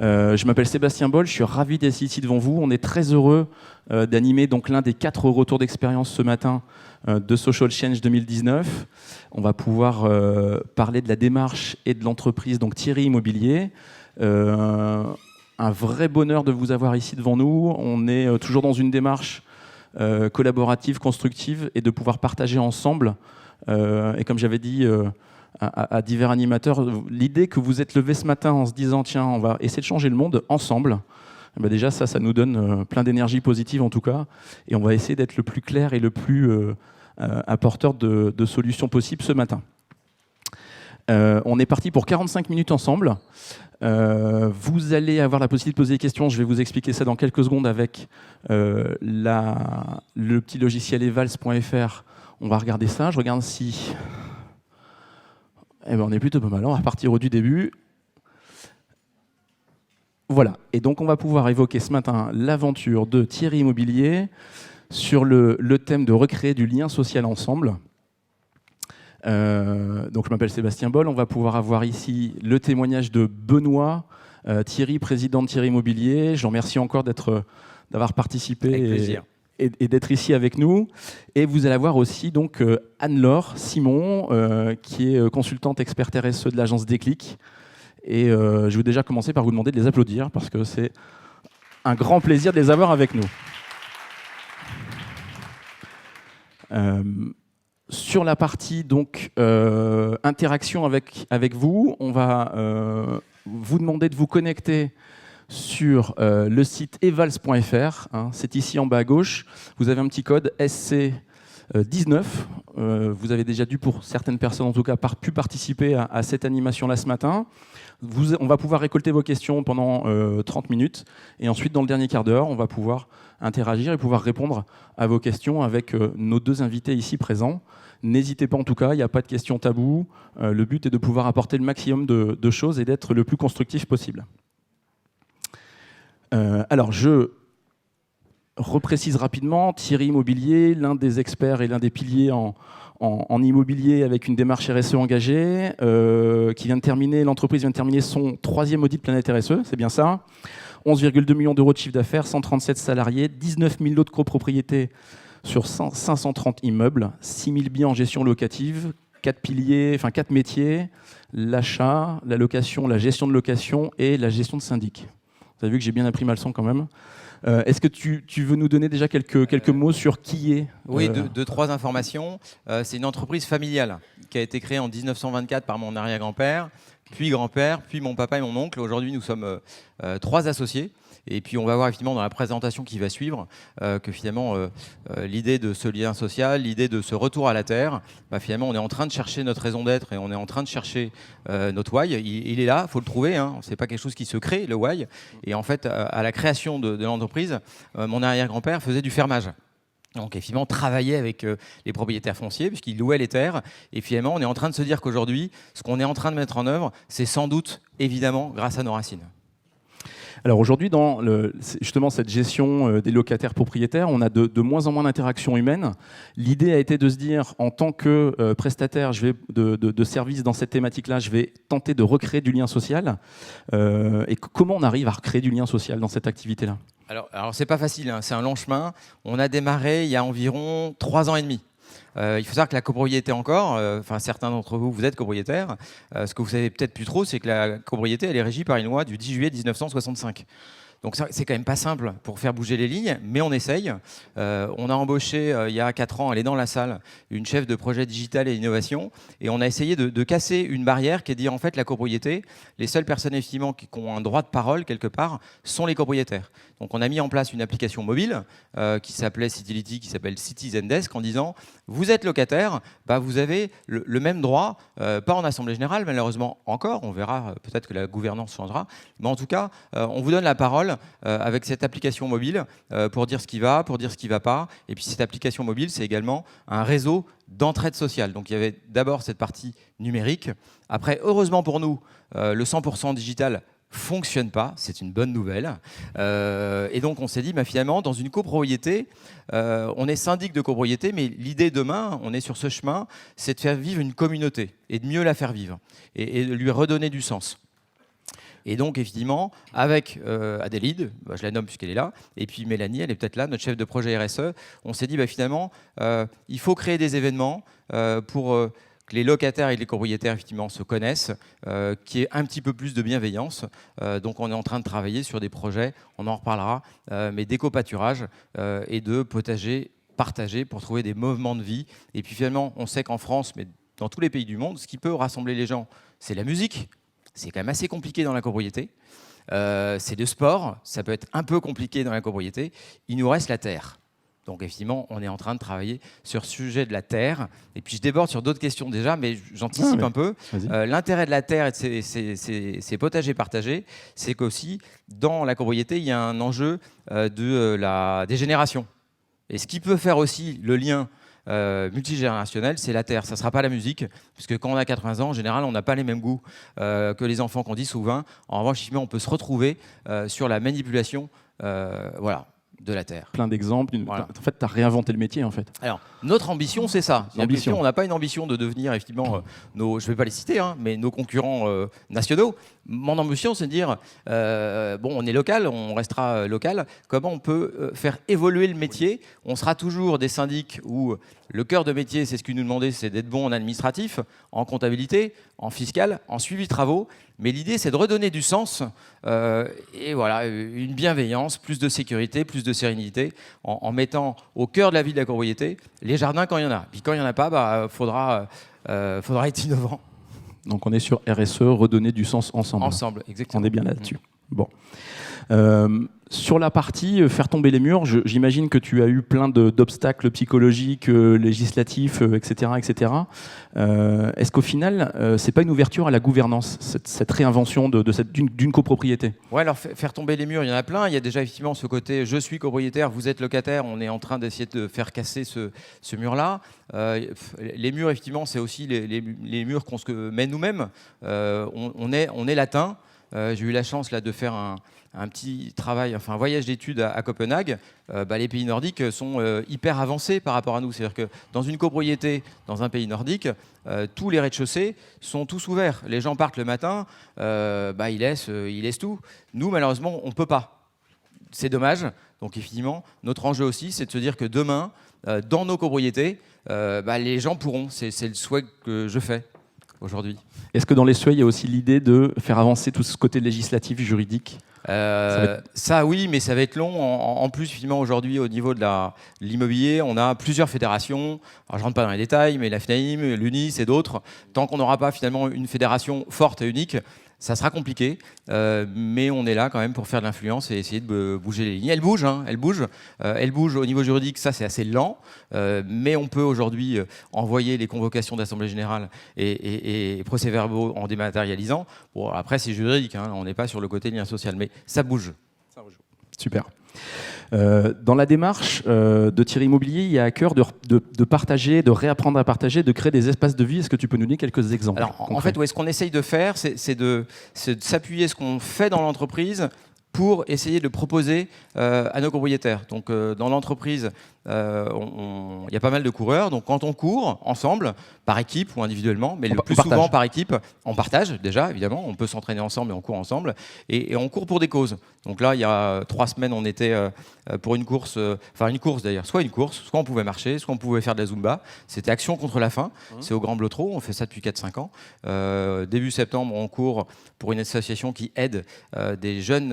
Je m'appelle Sébastien Boll, je suis ravi d'être ici devant vous. On est très heureux d'animer donc l'un des 4 retours d'expérience ce matin de Social Change 2019. On va pouvoir parler de la démarche et de l'entreprise, donc Thierry Immobilier. Un vrai bonheur de vous avoir ici devant nous. On est toujours dans une démarche collaborative, constructive, et de pouvoir partager ensemble. Et comme j'avais dit à divers animateurs, l'idée que vous êtes levés ce matin en se disant tiens, on va essayer de changer le monde ensemble, eh bien déjà ça nous donne plein d'énergie positive en tout cas, et on va essayer d'être le plus clair et le plus apporteur de solutions possibles ce matin. On est parti pour 45 minutes ensemble. Vous allez avoir la possibilité de poser des questions. Je vais vous expliquer ça dans quelques secondes avec le petit logiciel evals.fr. On va regarder ça. Je regarde si... Eh ben, on est plutôt pas mal. On va partir du début. Voilà. Et donc, on va pouvoir évoquer ce matin l'aventure de Thierry Immobilier sur le thème de recréer du lien social ensemble. Donc, je m'appelle Sébastien Boll. On va pouvoir avoir ici le témoignage de Benoît Thierry, président de Thierry Immobilier. Je vous remercie encore d'avoir participé. Avec plaisir. Et d'être ici avec nous. Et vous allez avoir aussi donc Anne-Laure Simon, qui est consultante experte RSE de l'agence Déclic. Et je vais déjà commencer par vous demander de les applaudir, parce que c'est un grand plaisir de les avoir avec nous. Sur la partie donc, interaction avec vous, on va vous demander de vous connecter sur le site evals.fr, c'est ici en bas à gauche. Vous avez un petit code SC19. Vous avez déjà dû, pour certaines personnes en tout cas, pu participer à cette animation-là ce matin. On va pouvoir récolter vos questions pendant 30 minutes. Et ensuite, dans le dernier quart d'heure, on va pouvoir interagir et pouvoir répondre à vos questions avec nos 2 invités ici présents. N'hésitez pas en tout cas, il n'y a pas de questions taboues. Le but est de pouvoir apporter le maximum de choses et d'être le plus constructif possible. Alors, je reprécise rapidement, Thierry Immobilier, l'un des experts et l'un des piliers en immobilier avec une démarche RSE engagée, l'entreprise vient de terminer son 3e audit Planète RSE, c'est bien ça. 11,2 millions d'euros de chiffre d'affaires, 137 salariés, 19 000 lots de copropriété sur 530 immeubles, 6 000 biens en gestion locative, 4 métiers, l'achat, la location, la gestion de location et la gestion de syndic. Vous avez vu que j'ai bien appris ma leçon quand même. Est-ce que tu veux nous donner déjà quelques mots sur qui est Oui, 2-3 informations. C'est une entreprise familiale qui a été créée en 1924 par mon arrière-grand-père, puis grand-père, puis mon papa et mon oncle. Aujourd'hui, nous sommes 3 associés. Et puis on va voir effectivement dans la présentation qui va suivre que finalement l'idée de ce lien social, l'idée de ce retour à la terre, finalement on est en train de chercher notre raison d'être et on est en train de chercher notre why. Il est là, il faut le trouver, hein. C'est pas quelque chose qui se crée, le why. Et en fait à la création de l'entreprise, mon arrière-grand-père faisait du fermage. Donc effectivement travaillait avec les propriétaires fonciers puisqu'il louait les terres. Et finalement on est en train de se dire qu'aujourd'hui ce qu'on est en train de mettre en œuvre, c'est sans doute évidemment grâce à nos racines. Alors aujourd'hui, dans justement cette gestion des locataires propriétaires, on a de moins en moins d'interactions humaines. L'idée a été de se dire, en tant que prestataire de services dans cette thématique-là, je vais tenter de recréer du lien social. Et comment on arrive à recréer du lien social dans cette activité-là ? Alors c'est pas facile, hein, c'est un long chemin. On a démarré il y a environ 3 ans et demi. Il faut savoir que la copropriété encore, certains d'entre vous, vous êtes copropriétaires. Ce que vous savez peut-être plus trop, c'est que la copropriété, elle est régie par une loi du 10 juillet 1965. Donc c'est quand même pas simple pour faire bouger les lignes, mais on essaye. On a embauché il y a 4 ans, elle est dans la salle, une chef de projet digital et innovation, et on a essayé de casser une barrière qui est de dire en fait la copropriété, les seules personnes effectivement qui ont un droit de parole quelque part sont les copropriétaires. Donc on a mis en place une application mobile qui s'appelait Citylity, qui s'appelle Citizen Desk, en disant vous êtes locataire, vous avez le même droit, pas en assemblée générale malheureusement encore, on verra peut-être que la gouvernance changera, mais en tout cas on vous donne la parole avec cette application mobile pour dire ce qui va, pour dire ce qui ne va pas. Et puis cette application mobile, c'est également un réseau d'entraide sociale. Donc il y avait d'abord cette partie numérique. Après, heureusement pour nous, le 100% digital fonctionne pas, c'est une bonne nouvelle. Et donc on s'est dit, finalement, dans une copropriété, on est syndic de copropriété, mais l'idée demain, on est sur ce chemin, c'est de faire vivre une communauté et de mieux la faire vivre et de lui redonner du sens. Et donc, effectivement, avec Adélide, je la nomme puisqu'elle est là, et puis Mélanie, elle est peut-être là, notre chef de projet RSE, on s'est dit, finalement, il faut créer des événements pour que les locataires et les copropriétaires, effectivement, se connaissent, qu'il y ait un petit peu plus de bienveillance. Donc, on est en train de travailler sur des projets, on en reparlera, mais d'éco-pâturage et de potager partagé pour trouver des mouvements de vie. Et puis, finalement, on sait qu'en France, mais dans tous les pays du monde, ce qui peut rassembler les gens, c'est la musique. C'est quand même assez compliqué dans la copropriété. C'est le sport, ça peut être un peu compliqué dans la copropriété. Il nous reste la terre. Donc effectivement, on est en train de travailler sur ce sujet de la terre. Et puis je déborde sur d'autres questions déjà, mais j'anticipe un peu. L'intérêt de la terre et de ces potagers partagés, c'est qu'aussi, dans la copropriété, il y a un enjeu des générations. Et ce qui peut faire aussi le lien multigénérationnel, c'est la terre. Ça ne sera pas la musique, puisque quand on a 80 ans, en général, on n'a pas les mêmes goûts que les enfants qui ont 10 ou 20. En revanche, on peut se retrouver sur la manipulation de la terre. Plein d'exemples. En fait, tu as réinventé le métier, en fait. Alors, notre ambition, c'est ça. On n'a pas une ambition de devenir, effectivement, je ne vais pas les citer, mais nos concurrents nationaux. Mon ambition, c'est de dire, on est local, on restera local. Comment on peut faire évoluer le métier? On sera toujours des syndics où le cœur de métier, c'est ce qu'ils nous demandaient, c'est d'être bon en administratif, en comptabilité, en fiscal, en suivi de travaux. Mais l'idée, c'est de redonner du sens et une bienveillance, plus de sécurité, plus de sérénité, en mettant au cœur de la vie de la copropriété les jardins quand il y en a. Puis quand il n'y en a pas, faudra être innovant. Donc on est sur RSE, redonner du sens ensemble. Ensemble, exactement. On est bien là-dessus. Bon. Sur la partie faire tomber les murs, j'imagine que tu as eu plein d'obstacles psychologiques, législatifs, etc. etc. Est-ce qu'au final, c'est pas une ouverture à la gouvernance, cette réinvention d'une copropriété? Ouais, alors faire tomber les murs, il y en a plein. Il y a déjà effectivement ce côté je suis copropriétaire, vous êtes locataire. On est en train d'essayer de faire casser ce mur-là. Les murs, effectivement, c'est aussi les murs qu'on se met nous-mêmes. On est latin. J'ai eu la chance là, de faire un petit travail, un voyage d'études à Copenhague. Les pays nordiques sont hyper avancés par rapport à nous. C'est-à-dire que dans une copropriété, dans un pays nordique, tous les rez-de-chaussée sont tous ouverts. Les gens partent le matin, ils laissent tout. Nous, malheureusement, on ne peut pas. C'est dommage. Donc, effectivement, notre enjeu aussi, c'est de se dire que demain, dans nos copropriétés, les gens pourront. C'est le souhait que je fais aujourd'hui. Est-ce que dans les souhaits, il y a aussi l'idée de faire avancer tout ce côté législatif, juridique? Ça oui, mais ça va être long. En plus, finalement, aujourd'hui, au niveau de l'immobilier, on a plusieurs fédérations. Alors, je ne rentre pas dans les détails, mais la FNAIM, l'UNIS et d'autres. Tant qu'on n'aura pas finalement une fédération forte et unique, ça sera compliqué, mais on est là quand même pour faire de l'influence et essayer de bouger les lignes. Elle bouge, elle bouge au niveau juridique, ça c'est assez lent, mais on peut aujourd'hui envoyer les convocations d'Assemblée Générale et procès-verbaux en dématérialisant. Bon, après c'est juridique, on n'est pas sur le côté lien social, mais ça bouge. Super. Dans la démarche de Thierry Immobilier, il y a à cœur de partager, de réapprendre à partager, de créer des espaces de vie. Est-ce que tu peux nous donner quelques exemples? Alors, en fait, ce qu'on essaye de faire, c'est de s'appuyer sur ce qu'on fait dans l'entreprise pour essayer de proposer à nos copropriétaires. Donc, dans l'entreprise, il y a pas mal de coureurs. Donc, quand on court ensemble, par équipe ou individuellement, mais le plus souvent par équipe, on partage déjà, évidemment. On peut s'entraîner ensemble et on court ensemble. Et on court pour des causes. Donc là, il y a 3 semaines, on était pour une course, d'ailleurs, soit on pouvait marcher, soit on pouvait faire de la Zumba. C'était Action contre la faim. C'est au Grand Blotreau. On fait ça depuis 4-5 ans. Début septembre, on court pour une association qui aide des jeunes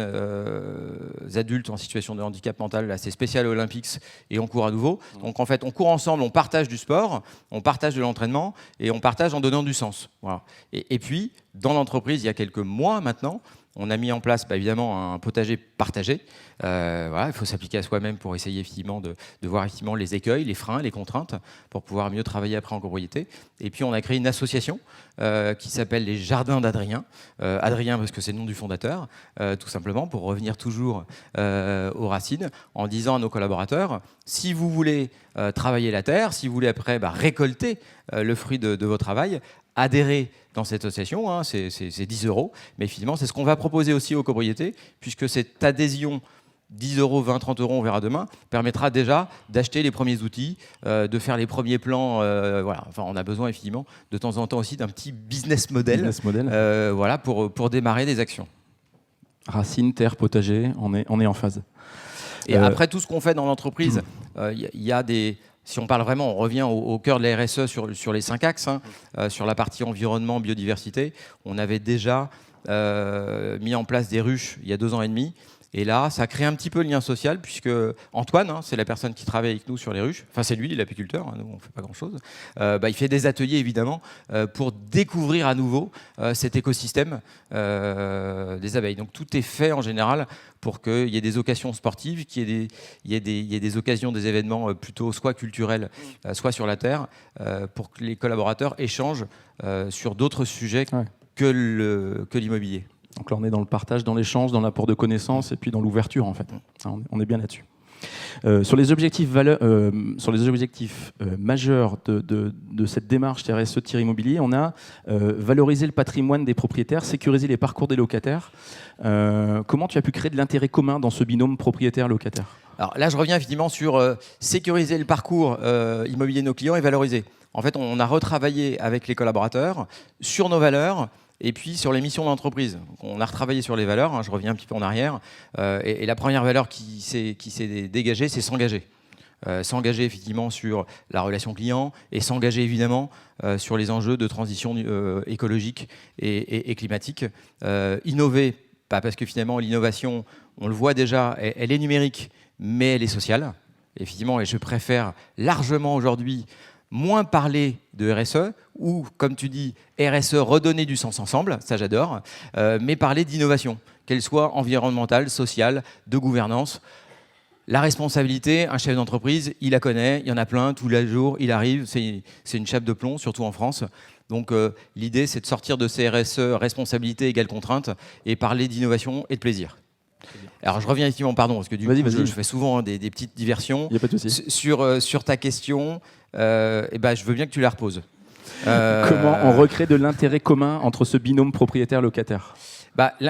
adultes en situation de handicap mental. Là, c'est Special Olympics et on court à nouveau. Donc en fait, on court ensemble, on partage du sport, on partage de l'entraînement et on partage en donnant du sens. Voilà. Et puis, dans l'entreprise, il y a quelques mois maintenant, on a mis en place évidemment un potager partagé. Il faut s'appliquer à soi-même pour essayer effectivement de voir effectivement les écueils, les freins, les contraintes pour pouvoir mieux travailler après en copropriété. Et puis on a créé une association qui s'appelle les Jardins d'Adrien. Adrien parce que c'est le nom du fondateur, tout simplement pour revenir toujours aux racines en disant à nos collaborateurs, si vous voulez travailler la terre, si vous voulez après récolter le fruit de votre travail, adhérer dans cette association, c'est 10 €, mais finalement c'est ce qu'on va proposer aussi aux copropriétés, puisque cette adhésion 10 €, 20, 30 €, on verra demain, permettra déjà d'acheter les premiers outils, de faire les premiers plans. On a besoin effectivement de temps en temps aussi d'un petit business model, pour démarrer des actions. Racines, terre, potager, on est en phase. Et après, tout ce qu'on fait dans l'entreprise, y a des... Si on parle vraiment, on revient au cœur de la RSE sur les 5 axes, sur la partie environnement, biodiversité. On avait déjà mis en place des ruches il y a 2 ans et demi. Et là, ça crée un petit peu le lien social, puisque Antoine, c'est la personne qui travaille avec nous sur les ruches, enfin c'est lui l'apiculteur, nous on ne fait pas grand-chose, il fait des ateliers évidemment pour découvrir à nouveau cet écosystème des abeilles. Donc tout est fait en général pour qu'il y ait des occasions sportives, qu'il y ait des occasions, des événements plutôt soit culturels, soit sur la terre, pour que les collaborateurs échangent sur d'autres sujets que l'immobilier. Donc là, on est dans le partage, dans l'échange, dans l'apport de connaissances et puis dans l'ouverture, en fait. On est bien là-dessus. Sur les objectifs, majeurs de cette démarche RSE-immobilier, on a valorisé le patrimoine des propriétaires, sécuriser les parcours des locataires. Comment tu as pu créer de l'intérêt commun dans ce binôme propriétaire-locataire ? Alors là, je reviens effectivement sur sécuriser le parcours immobilier de nos clients et valoriser. En fait, on a retravaillé avec les collaborateurs sur nos valeurs, et puis sur les missions d'entreprise. On a retravaillé sur les valeurs, je reviens un petit peu en arrière, et la première valeur qui s'est dégagée, c'est s'engager. S'engager effectivement sur la relation client et s'engager évidemment sur les enjeux de transition écologique et climatique. Innover, parce que finalement l'innovation, on le voit déjà, elle est numérique, mais elle est sociale. Effectivement, et je préfère largement aujourd'hui moins parler de RSE, ou, comme tu dis, RSE, redonner du sens ensemble, ça j'adore, mais parler d'innovation, qu'elle soit environnementale, sociale, de gouvernance. La responsabilité, un chef d'entreprise, il la connaît, il y en a plein, tous les jours, il arrive, c'est une chape de plomb, surtout en France. Donc l'idée, c'est de sortir de ces RSE, responsabilité égale contrainte, et parler d'innovation et de plaisir. Alors je reviens effectivement, pardon, parce que du coup, je fais souvent des petites diversions. Il n'y a pas de souci. Sur ta question, je veux bien que tu la reposes. Comment on recrée de l'intérêt commun entre ce binôme propriétaire-locataire ?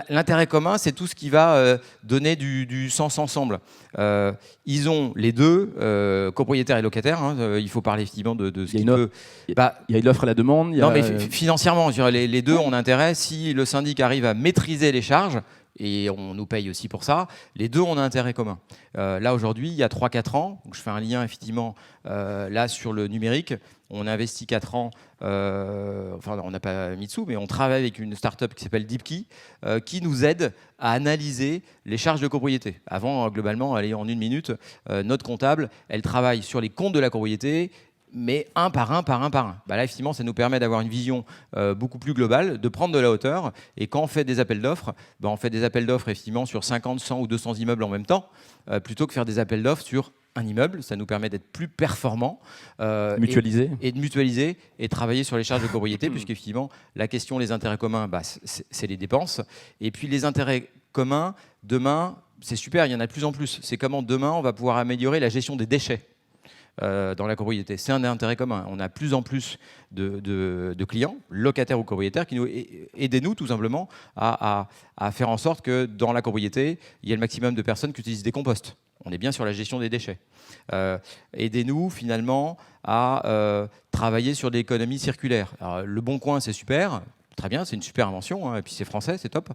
L'intérêt commun, c'est tout ce qui va donner du sens ensemble. Ils ont les deux, copropriétaires et locataires. Il faut parler effectivement de ce qui peut... Il y a l'offre et la demande. Non, mais financièrement, les deux ont intérêt. Si le syndic arrive à maîtriser les charges, et on nous paye aussi pour ça, les deux ont un intérêt commun. Là, aujourd'hui, il y a 3-4 ans, donc je fais un lien effectivement là sur le numérique, on a investi 4 ans, on n'a pas mis de sous, mais on travaille avec une start-up qui s'appelle DeepKey, qui nous aide à analyser les charges de copropriété. Avant, globalement, en 1 minute, notre comptable, elle travaille sur les comptes de la copropriété, mais un par un. Là, effectivement, ça nous permet d'avoir une vision beaucoup plus globale, de prendre de la hauteur. Et quand on fait des appels d'offres, on fait des appels d'offres effectivement sur 50, 100 ou 200 immeubles en même temps, plutôt que faire des appels d'offres sur un immeuble. Ça nous permet d'être plus performants. Mutualiser. Et de mutualiser et de travailler sur les charges de copropriété, puisqu'effectivement, la question des intérêts communs, c'est les dépenses. Et puis les intérêts communs, demain, c'est super, il y en a de plus en plus. C'est comment demain, on va pouvoir améliorer la gestion des déchets. Dans la copropriété. C'est un intérêt commun. On a de plus en plus de clients, locataires ou copropriétaires, qui nous aidez-nous tout simplement à faire en sorte que dans la copropriété, il y ait le maximum de personnes qui utilisent des composts. On est bien sur la gestion des déchets. Aidez-nous finalement à travailler sur l'économie circulaire. Alors, le Bon Coin, c'est super. Très bien, c'est une super invention, et puis c'est français, c'est top.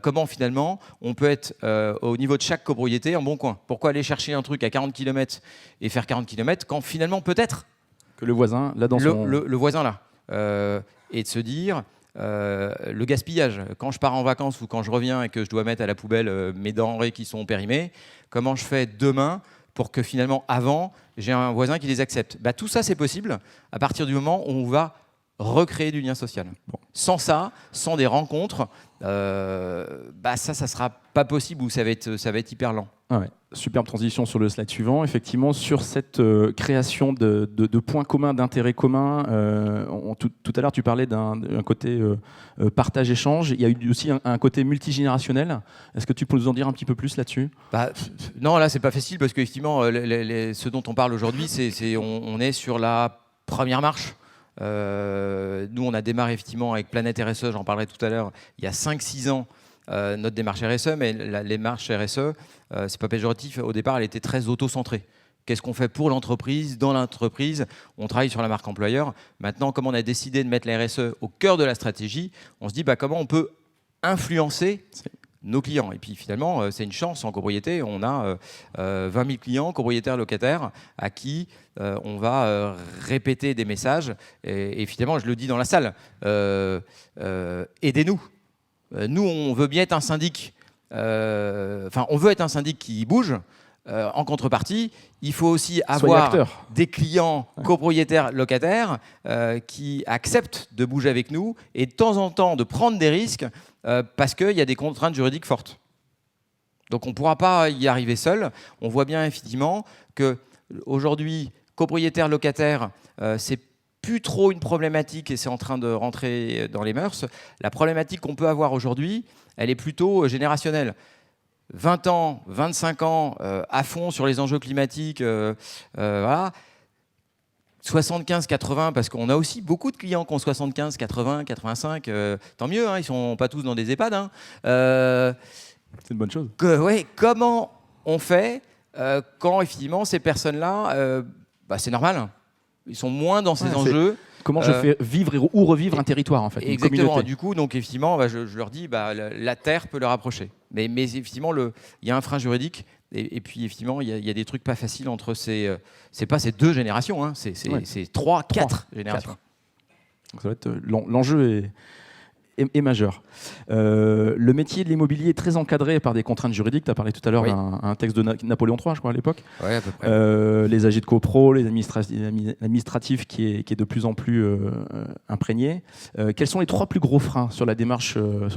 Comment finalement on peut être au niveau de chaque copropriété en bon coin ? Pourquoi aller chercher un truc à 40 km et faire 40 km quand finalement peut-être que le voisin, là dans son... Le voisin là. Et de se dire, le gaspillage, quand je pars en vacances ou quand je reviens et que je dois mettre à la poubelle mes denrées qui sont périmées, comment je fais demain pour que finalement avant, j'ai un voisin qui les accepte ? Tout ça c'est possible à partir du moment où on va recréer du lien social. Bon. Sans ça, sans des rencontres, ça sera pas possible ou ça va être hyper lent. Ah ouais. Superbe transition sur le slide suivant. Effectivement, sur cette création de points communs, d'intérêts communs, tout à l'heure tu parlais d'un côté partage-échange. Il y a eu aussi un côté multigénérationnel. Est-ce que tu peux nous en dire un petit peu plus là-dessus ? Non, là c'est pas facile parce qu'effectivement, ce dont on parle aujourd'hui, on est sur la première marche. Nous, on a démarré effectivement avec Planète RSE, j'en parlerai tout à l'heure, il y a 5-6 ans, notre démarche RSE, mais la démarche RSE, c'est pas péjoratif, au départ, elle était très auto-centrée. Qu'est-ce qu'on fait pour l'entreprise ? Dans l'entreprise, on travaille sur la marque employeur. Maintenant, comme on a décidé de mettre la RSE au cœur de la stratégie, on se dit comment on peut influencer nos clients. Et puis finalement, c'est une chance en copropriété. On a 20 000 clients, copropriétaires, locataires, à qui on va répéter des messages. Et finalement, je le dis dans la salle, aidez-nous. Nous, on veut bien être un syndic. On veut être un syndic qui bouge. En contrepartie, il faut aussi avoir des clients copropriétaires, locataires qui acceptent de bouger avec nous et de temps en temps de prendre des risques parce qu'il y a des contraintes juridiques fortes. Donc on ne pourra pas y arriver seul. On voit bien effectivement qu'aujourd'hui, copropriétaire, locataire, c'est plus trop une problématique et c'est en train de rentrer dans les mœurs. La problématique qu'on peut avoir aujourd'hui, elle est plutôt générationnelle. 20 ans, 25 ans, à fond sur les enjeux climatiques, voilà. 75-80, parce qu'on a aussi beaucoup de clients qui ont 75, 80, 85, tant mieux, hein, ils ne sont pas tous dans des EHPAD. Hein. C'est une bonne chose. Comment on fait quand effectivement ces personnes-là, c'est normal, ils sont moins dans ces enjeux. Comment je fais vivre ou revivre un territoire, en fait. Exactement. Du coup, donc, effectivement, je leur dis, la terre peut le rapprocher. Mais effectivement, il y a un frein juridique. Et puis, effectivement, il y a des trucs pas faciles entre c'est pas ces deux générations, hein, c'est 3, 4 générations. Donc, ça va être, l'enjeu est majeur. Le métier de l'immobilier est très encadré par des contraintes juridiques. Tu as parlé tout à l'heure d'un texte de Napoléon III, je crois, à l'époque. Oui, à peu près. Les AG de copro, l'administratif qui est de plus en plus imprégné. Quels sont les 3 plus gros freins sur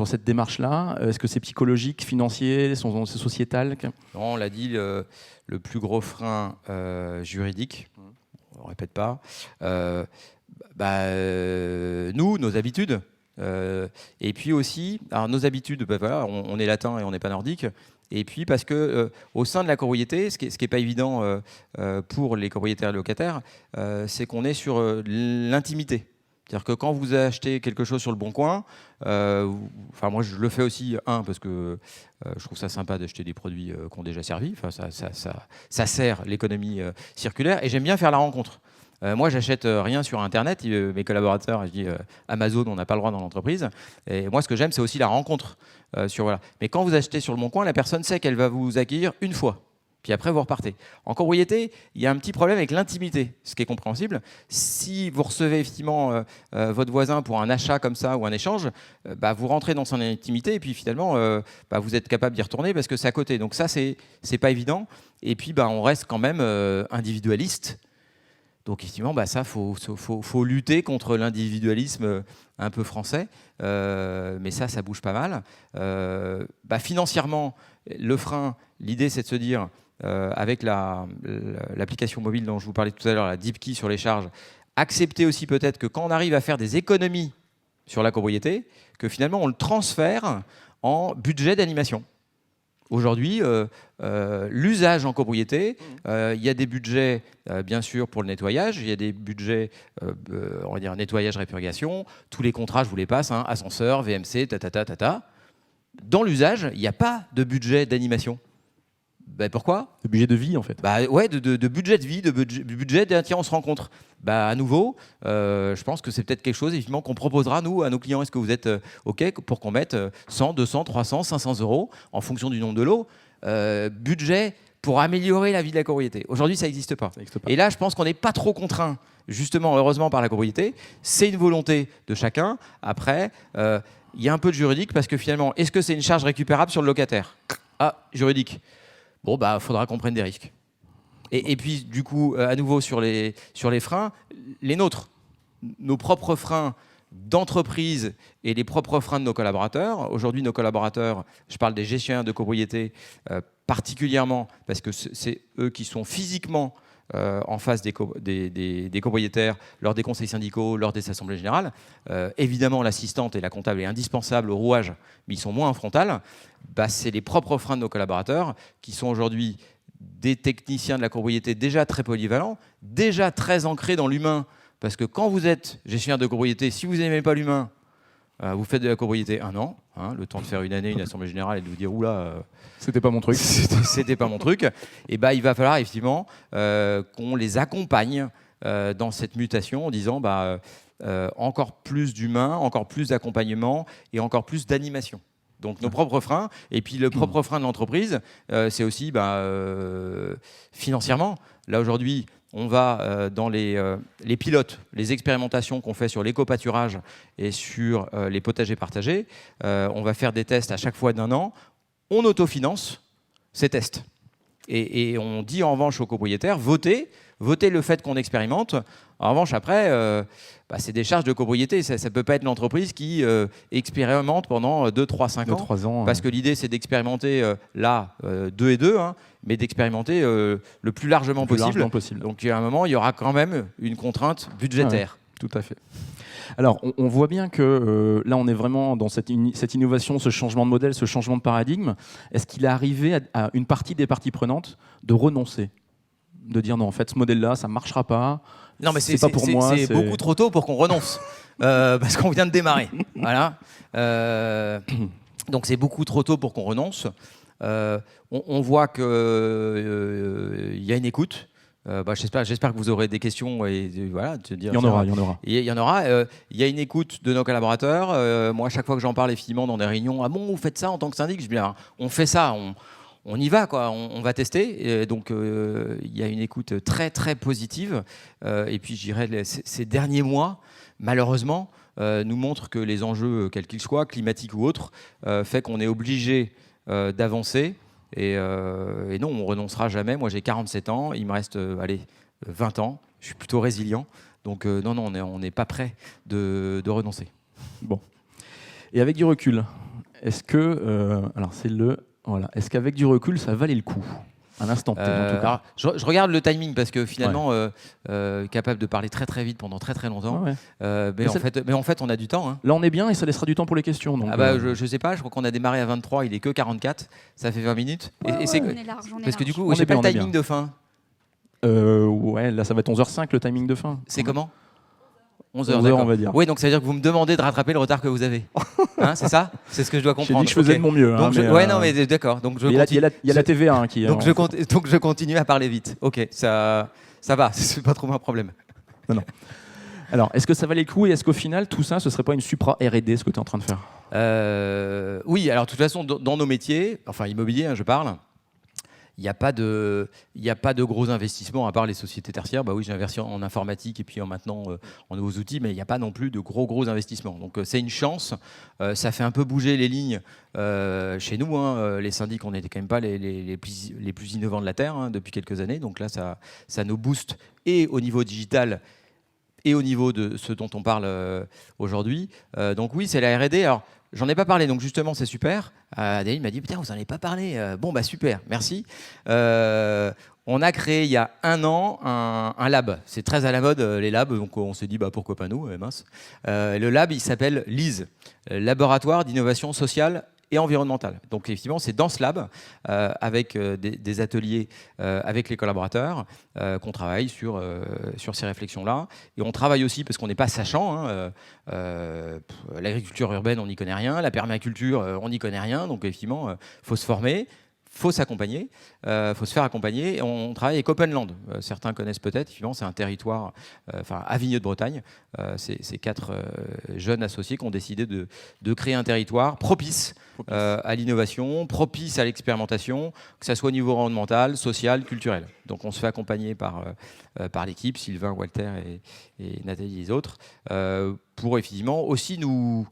cette démarche-là? Est-ce que c'est psychologique, financier, c'est sociétal? Non, on l'a dit, le plus gros frein juridique, on ne répète pas, nos habitudes. Et puis aussi, alors nos habitudes, on est latin et on n'est pas nordique. Et puis parce que au sein de la copropriété, ce qui n'est pas évident pour les copropriétaires et locataires, c'est qu'on est sur l'intimité. C'est-à-dire que quand vous achetez quelque chose sur le Bon Coin, moi je le fais aussi, parce que je trouve ça sympa d'acheter des produits qui ont déjà servi. Ça sert l'économie circulaire et j'aime bien faire la rencontre. Moi, j'achète rien sur Internet. Mes collaborateurs, je dis Amazon, on n'a pas le droit dans l'entreprise. Et moi, ce que j'aime, c'est aussi la rencontre. Mais quand vous achetez sur le Bon Coin, la personne sait qu'elle va vous accueillir une fois. Puis après, vous repartez. En copropriété, il y a un petit problème avec l'intimité, ce qui est compréhensible. Si vous recevez effectivement votre voisin pour un achat comme ça ou un échange, vous rentrez dans son intimité et puis finalement, vous êtes capable d'y retourner parce que c'est à côté. Donc ça, c'est pas évident. Et puis, on reste quand même individualiste. Donc, effectivement, ça, faut lutter contre l'individualisme un peu français. Mais ça bouge pas mal. Financièrement, le frein, l'idée, c'est de se dire, avec l'application mobile dont je vous parlais tout à l'heure, la DeepKey sur les charges, accepter aussi peut-être que quand on arrive à faire des économies sur la copropriété, que finalement, on le transfère en budget d'animation. Aujourd'hui, l'usage en copropriété, il y a des budgets, bien sûr, pour le nettoyage. Il y a des budgets, on va dire, nettoyage, répurgation. Tous les contrats, je vous les passe, ascenseur, VMC, Dans l'usage, il n'y a pas de budget d'animation. Pourquoi ? De budget de vie, en fait. De budget de vie, de budget tiens, on se rencontre. À nouveau, je pense que c'est peut-être quelque chose évidemment qu'on proposera, nous, à nos clients. Est-ce que vous êtes OK pour qu'on mette 100, 200, 300, 500 € en fonction du nombre de lots budget pour améliorer la vie de la copropriété. Aujourd'hui, ça n'existe pas. Et là, je pense qu'on n'est pas trop contraint, justement, heureusement, par la copropriété. C'est une volonté de chacun. Après, il y a un peu de juridique parce que finalement, est-ce que c'est une charge récupérable sur le locataire ? Juridique. Bon, faudra qu'on prenne des risques. Et puis, du coup, à nouveau, sur les freins, les nôtres, nos propres freins d'entreprise et les propres freins de nos collaborateurs. Aujourd'hui, nos collaborateurs, je parle des gestionnaires de copropriété particulièrement, parce que c'est eux qui sont physiquement en face des copropriétaires, lors des conseils syndicaux, lors des assemblées générales. Évidemment, l'assistante et la comptable est indispensable au rouage, mais ils sont moins en frontal. C'est les propres freins de nos collaborateurs qui sont aujourd'hui des techniciens de la copropriété déjà très polyvalents, déjà très ancrés dans l'humain. Parce que quand vous êtes gestionnaire de copropriété, si vous n'aimez pas l'humain, vous faites de la copropriété 1 an, le temps de faire une année, une assemblée générale et de vous dire oula, c'était pas mon truc. C'était pas mon truc. Et il va falloir effectivement qu'on les accompagne dans cette mutation en disant encore plus d'humain, encore plus d'accompagnement et encore plus d'animation. Donc nos propres freins. Et puis le propre frein de l'entreprise, c'est aussi financièrement. Là aujourd'hui, on va dans les pilotes, les expérimentations qu'on fait sur l'éco-pâturage et sur les potagers partagés. On va faire des tests à chaque fois d'1 an. On autofinance ces tests. Et on dit en revanche aux copropriétaires, votez le fait qu'on expérimente. En revanche, après, c'est des charges de copropriété. Ça ne peut pas être l'entreprise qui expérimente pendant 2, 3, 5 ans. 3 ans. Parce que l'idée, c'est d'expérimenter 2 et 2, mais d'expérimenter le plus largement possible. Donc, à un moment, il y aura quand même une contrainte budgétaire. Ouais, tout à fait. Alors, on voit bien que là, on est vraiment dans cette innovation, ce changement de modèle, ce changement de paradigme. Est-ce qu'il est arrivé à une partie des parties prenantes de renoncer, de dire non, en fait, ce modèle-là, ça ne marchera pas. Non, mais c'est pas pour moi. C'est beaucoup trop tôt pour qu'on renonce, parce qu'on vient de démarrer. Voilà. Donc, c'est beaucoup trop tôt pour qu'on renonce. On voit qu'il y a une écoute. J'espère que vous aurez des questions et voilà, il y en aura. Il y en aura. Il y a une écoute de nos collaborateurs. Moi, à chaque fois que j'en parle effectivement dans des réunions, vous faites ça en tant que syndic, je dis on fait ça, on y va quoi, on va tester. Et donc il y a une écoute très très positive. Et puis je dirais ces derniers mois, malheureusement, nous montrent que les enjeux, quels qu'ils soient, climatiques ou autres, fait qu'on est obligé d'avancer. Et non, on ne renoncera jamais. Moi, j'ai 47 ans. Il me reste 20 ans. Je suis plutôt résilient. Donc, non, on n'est pas prêt de renoncer. Bon. Et avec du recul, est-ce que... Est-ce qu'avec du recul, ça valait le coup ? À l'instant T, en tout cas. Je regarde le timing parce que finalement, capable de parler très très vite pendant très très longtemps. Mais en fait, on a du temps. Là, on est bien et ça laissera du temps pour les questions. Donc, je sais pas, je crois qu'on a démarré à 23, il est que 44, ça fait 20 minutes. On est large, parce que du coup, j'ai pas le timing de fin. Là, ça va être 11h05 le timing de fin. C'est comment 11h, on va dire. Oui, donc ça veut dire que vous me demandez de rattraper le retard que vous avez. C'est ça ? C'est ce que je dois comprendre. J'ai dit que je faisais de mon mieux. Mais d'accord. Donc il y a la TVA qui est... Donc je continue à parler vite. Ok, ça va, c'est pas trop un problème. Non. Alors, est-ce que ça valait le coup et est-ce qu'au final, tout ça, ce serait pas une supra R&D, ce que tu es en train de faire ? Oui, alors de toute façon, dans nos métiers, enfin immobilier, je parle, il n'y a pas de gros investissements à part les sociétés tertiaires. Oui, j'ai investi en informatique et puis maintenant en nouveaux outils, mais il n'y a pas non plus de gros investissements. Donc c'est une chance. Ça fait un peu bouger les lignes chez nous. Les syndics, on n'était quand même pas les plus innovants de la Terre depuis quelques années. Donc là, ça nous booste et au niveau digital et au niveau de ce dont on parle aujourd'hui. Donc oui, c'est la R&D. Alors, j'en ai pas parlé, donc justement, c'est super. Adèle m'a dit, putain, vous n'en avez pas parlé. Super, merci. On a créé il y a 1 an un lab. C'est très à la mode, les labs, donc on s'est dit, pourquoi pas nous, mince. Le lab, il s'appelle LISE, Laboratoire d'innovation sociale et environnementale. Donc effectivement, c'est dans ce lab, avec des ateliers avec les collaborateurs, qu'on travaille sur ces réflexions-là. Et on travaille aussi, parce qu'on n'est pas sachant, l'agriculture urbaine, on n'y connaît rien, la permaculture, on n'y connaît rien. Donc effectivement, il faut se former. Faut s'accompagner, faut se faire accompagner. Et on travaille avec Openland. Certains connaissent peut-être. Effectivement, c'est un territoire, à Vigneux de Bretagne. C'est 4 jeunes associés qui ont décidé de créer un territoire propice à l'innovation, propice à l'expérimentation, que ce soit au niveau environnemental, social, culturel. Donc, on se fait accompagner par l'équipe, Sylvain, Walter et Nathalie et les autres, pour effectivement aussi nous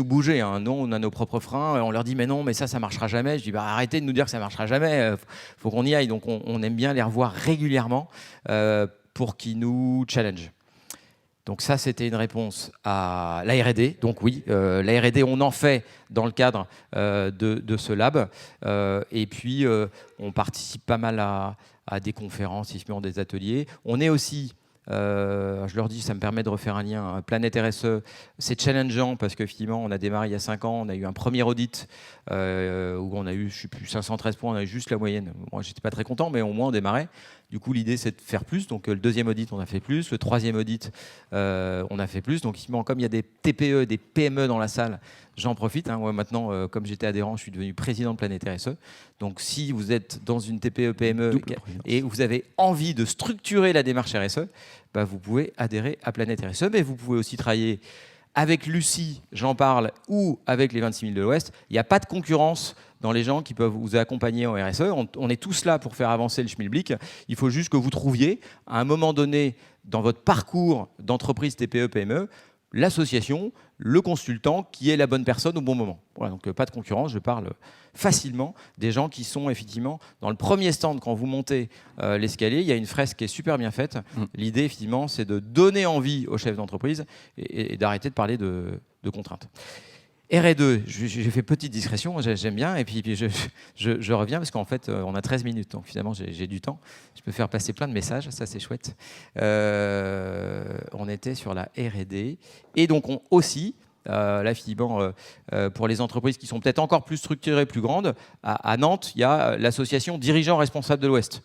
bouger. Nous, on a nos propres freins. On leur dit, mais non, mais ça marchera jamais. Je dis, arrêtez de nous dire que ça marchera jamais. Faut qu'on y aille. Donc, on aime bien les revoir régulièrement pour qu'ils nous challengent. Donc ça, c'était une réponse à la R&D. Donc oui, la R&D, on en fait dans le cadre de ce lab. Et puis, on participe pas mal à des conférences, effectivement, des ateliers. On est aussi... je leur dis, ça me permet de refaire un lien. Planète RSE, c'est challengeant parce qu'effectivement, on a démarré il y a 5 ans, on a eu un premier audit où on a eu, je ne sais plus, 513 points, on a eu juste la moyenne. Moi, j'étais pas très content, mais au moins on démarrait. Du coup, l'idée, c'est de faire plus. Donc, le 2e audit, on a fait plus. Le 3e audit, on a fait plus. Donc, comme il y a des TPE, des PME dans la salle, j'en profite. Moi, maintenant, comme j'étais adhérent, je suis devenu président de Planète RSE. Donc, si vous êtes dans une TPE, PME et vous avez envie de structurer la démarche RSE, vous pouvez adhérer à Planète RSE. Mais vous pouvez aussi travailler avec Lucie, j'en parle, ou avec les 26 000 de l'Ouest, il n'y a pas de concurrence dans les gens qui peuvent vous accompagner en RSE. On est tous là pour faire avancer le schmilblick. Il faut juste que vous trouviez, à un moment donné, dans votre parcours d'entreprise TPE, PME, l'association, le consultant qui est la bonne personne au bon moment. Voilà, donc pas de concurrence, je parle facilement des gens qui sont effectivement dans le premier stand quand vous montez l'escalier. Il y a une fresque qui est super bien faite. L'idée, effectivement, c'est de donner envie aux chefs d'entreprise et d'arrêter de parler de contraintes. RE2, j'ai fait petite discrétion, j'aime bien, et puis je reviens parce qu'en fait, on a 13 minutes, donc finalement, j'ai du temps. Je peux faire passer plein de messages, ça c'est chouette. On était sur la R&D, et donc aussi, là, finalement, pour les entreprises qui sont peut-être encore plus structurées, plus grandes, à Nantes, il y a l'association Dirigeants Responsables de l'Ouest,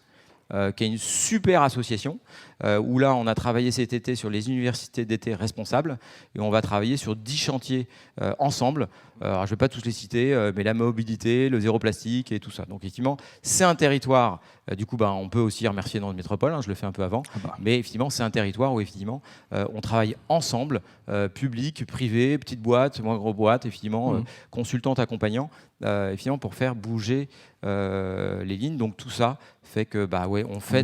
qui est une super association, où là, on a travaillé cet été sur les universités d'été responsables, et on va travailler sur 10 chantiers ensemble. Alors, je ne vais pas tous les citer, mais la mobilité, le zéro plastique et tout ça. Donc, effectivement, c'est un territoire, du coup, on peut aussi remercier Nantes Métropole, je le fais un peu avant, mais effectivement, c'est un territoire où, effectivement, on travaille ensemble, public, privé, petite boîte, moins gros boîte, effectivement, consultante, accompagnant, effectivement, pour faire bouger les lignes. Donc, tout ça fait que, on fait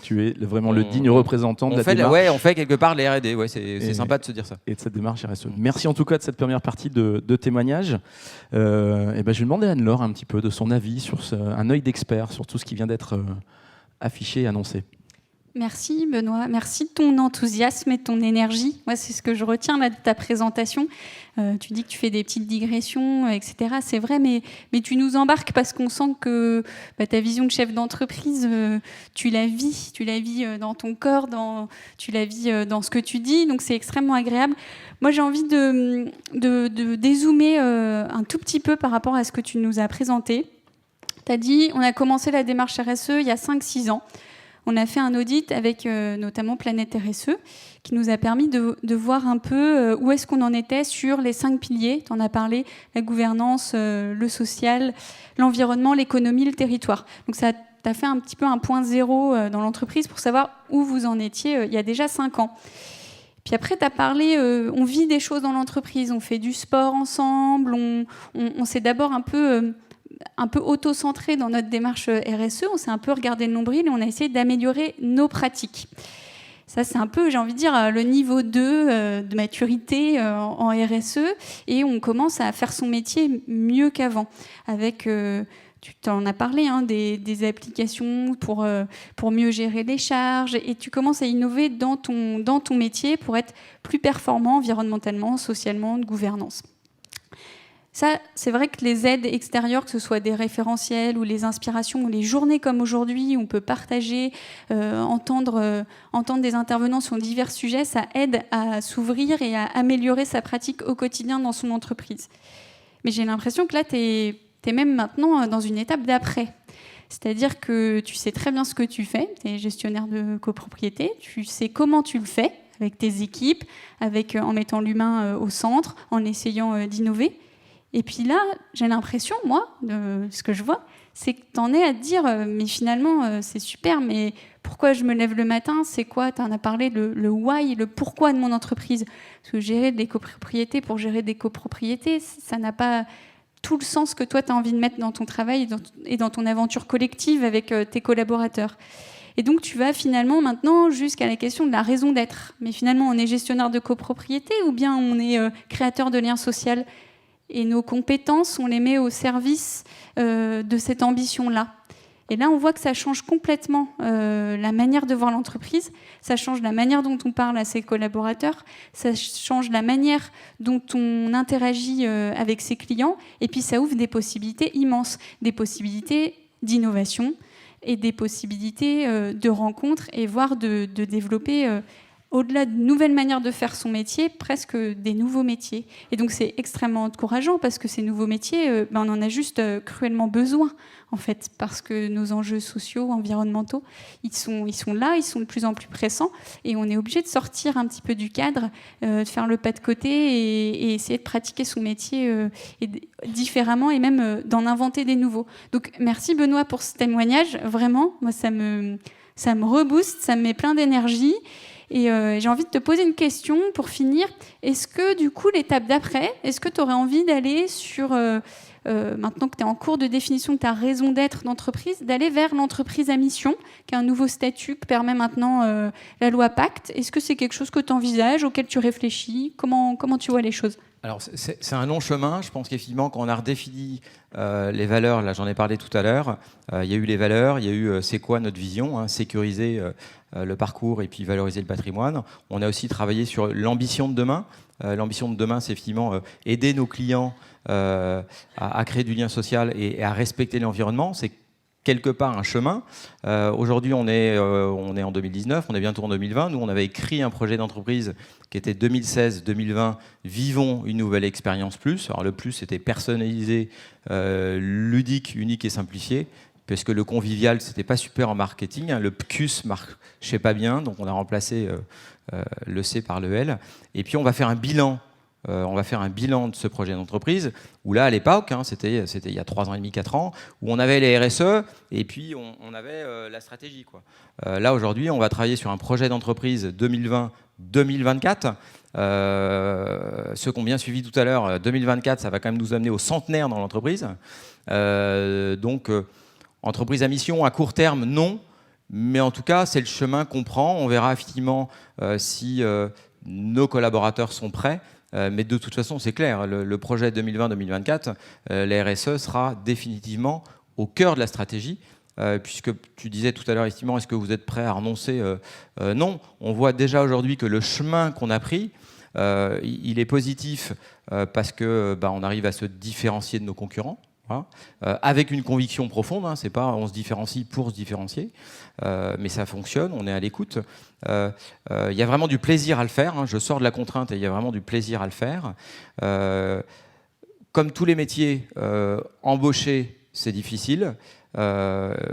tu es vraiment le digne représentant de la démarche. On fait quelque part les R&D, c'est sympa de se dire ça. Et de cette démarche RSE. Merci en tout cas de cette première partie de témoignage. Je vais demander à Anne-Laure un petit peu de son avis, sur un œil d'expert sur tout ce qui vient d'être affiché et annoncé. Merci Benoît, merci de ton enthousiasme et de ton énergie. Moi, c'est ce que je retiens là de ta présentation. Tu dis que tu fais des petites digressions, etc. C'est vrai, mais tu nous embarques parce qu'on sent que ta vision de chef d'entreprise, tu la vis dans ton corps, tu la vis dans ce que tu dis, donc c'est extrêmement agréable. Moi, j'ai envie de dézoomer un tout petit peu par rapport à ce que tu nous as présenté. Tu as dit, on a commencé la démarche RSE il y a 5-6 ans. On a fait un audit avec notamment Planète RSE qui nous a permis de voir un peu où est-ce qu'on en était sur les 5 piliers. Tu en as parlé, la gouvernance, le social, l'environnement, l'économie, le territoire. Donc ça t'a fait un petit peu un point zéro dans l'entreprise pour savoir où vous en étiez il y a déjà 5 ans. Puis après, tu as parlé, on vit des choses dans l'entreprise, on fait du sport ensemble, on s'est d'abord un peu auto-centré dans notre démarche RSE, on s'est un peu regardé le nombril et on a essayé d'améliorer nos pratiques. Ça, c'est un peu, j'ai envie de dire, le niveau 2 de maturité en RSE, et on commence à faire son métier mieux qu'avant. Avec, tu t'en as parlé, des applications pour mieux gérer les charges, et tu commences à innover dans ton métier pour être plus performant environnementalement, socialement, de gouvernance. Ça, c'est vrai que les aides extérieures, que ce soit des référentiels ou les inspirations ou les journées comme aujourd'hui, où on peut partager, entendre des intervenants sur divers sujets, ça aide à s'ouvrir et à améliorer sa pratique au quotidien dans son entreprise. Mais j'ai l'impression que là, tu es même maintenant dans une étape d'après. C'est-à-dire que tu sais très bien ce que tu fais, tu es gestionnaire de copropriété, tu sais comment tu le fais avec tes équipes, en mettant l'humain au centre, en essayant d'innover. Et puis là, j'ai l'impression, moi, de ce que je vois, c'est que tu en es à te dire, mais finalement, c'est super, mais pourquoi je me lève le matin? C'est quoi? Tu en as parlé, le why, le pourquoi de mon entreprise. Parce que gérer des copropriétés pour gérer des copropriétés, ça n'a pas tout le sens que toi, tu as envie de mettre dans ton travail et dans ton aventure collective avec tes collaborateurs. Et donc, tu vas finalement maintenant jusqu'à la question de la raison d'être. Mais finalement, on est gestionnaire de copropriété ou bien on est créateur de liens sociaux? Et nos compétences, on les met au service de cette ambition-là. Et là, on voit que ça change complètement la manière de voir l'entreprise, ça change la manière dont on parle à ses collaborateurs, ça change la manière dont on interagit avec ses clients, et puis ça ouvre des possibilités immenses, des possibilités d'innovation et des possibilités de rencontres, et voire de développer... au-delà de nouvelles manières de faire son métier, presque des nouveaux métiers. Et donc c'est extrêmement encourageant parce que ces nouveaux métiers, on en a juste cruellement besoin, en fait, parce que nos enjeux sociaux, environnementaux, ils sont là, ils sont de plus en plus pressants, et on est obligé de sortir un petit peu du cadre, de faire le pas de côté et essayer de pratiquer son métier différemment, et même d'en inventer des nouveaux. Donc merci Benoît pour ce témoignage, vraiment, moi ça me rebooste, ça me met plein d'énergie. Et j'ai envie de te poser une question pour finir. Est-ce que du coup, l'étape d'après, est-ce que tu aurais envie d'aller sur, maintenant que tu es en cours de définition de ta raison d'être d'entreprise, d'aller vers l'entreprise à mission, qui est un nouveau statut que permet maintenant la loi Pacte? Est-ce que c'est quelque chose que tu envisages, auquel tu réfléchis? Comment tu vois les choses? Alors, c'est un long chemin. Je pense qu'effectivement, quand on a redéfini les valeurs, là j'en ai parlé tout à l'heure, il y a eu les valeurs, il y a eu c'est quoi notre vision, hein, sécuriser le parcours et puis valoriser le patrimoine. On a aussi travaillé sur l'ambition de demain. L'ambition de demain, c'est effectivement aider nos clients à créer du lien social et à respecter l'environnement. C'est quelque part un chemin. Aujourd'hui, on est en 2019, on est bientôt en 2020. Nous, on avait écrit un projet d'entreprise qui était 2016-2020, Vivons une nouvelle expérience plus. Alors le plus, c'était personnalisé, ludique, unique et simplifié, parce que le convivial, c'était pas super en marketing. Hein. Le PCUS marchait pas bien, donc on a remplacé le C par le L. Et puis, on va faire un bilan. On va faire un bilan de ce projet d'entreprise, où là, à l'époque, hein, c'était il y a 3 ans et demi, 4 ans, où on avait les RSE, et puis on avait la stratégie, quoi. Là, aujourd'hui, on va travailler sur un projet d'entreprise 2020-2024. Ceux qui ont bien suivi tout à l'heure, 2024, ça va quand même nous amener au centenaire dans l'entreprise. Donc, entreprise à mission, à court terme, non. Mais en tout cas, c'est le chemin qu'on prend. On verra effectivement si nos collaborateurs sont prêts. Mais de toute façon, c'est clair, le projet 2020-2024, la RSE sera définitivement au cœur de la stratégie, puisque tu disais tout à l'heure, effectivement, est-ce que vous êtes prêts à renoncer? Non, on voit déjà aujourd'hui que le chemin qu'on a pris, il est positif parce que on arrive à se différencier de nos concurrents. Voilà. Avec une conviction profonde, hein, c'est pas on se différencie pour se différencier, mais ça fonctionne, on est à l'écoute. Il y a vraiment du plaisir à le faire, hein, je sors de la contrainte et il y a vraiment du plaisir à le faire. Comme tous les métiers, embaucher, c'est difficile.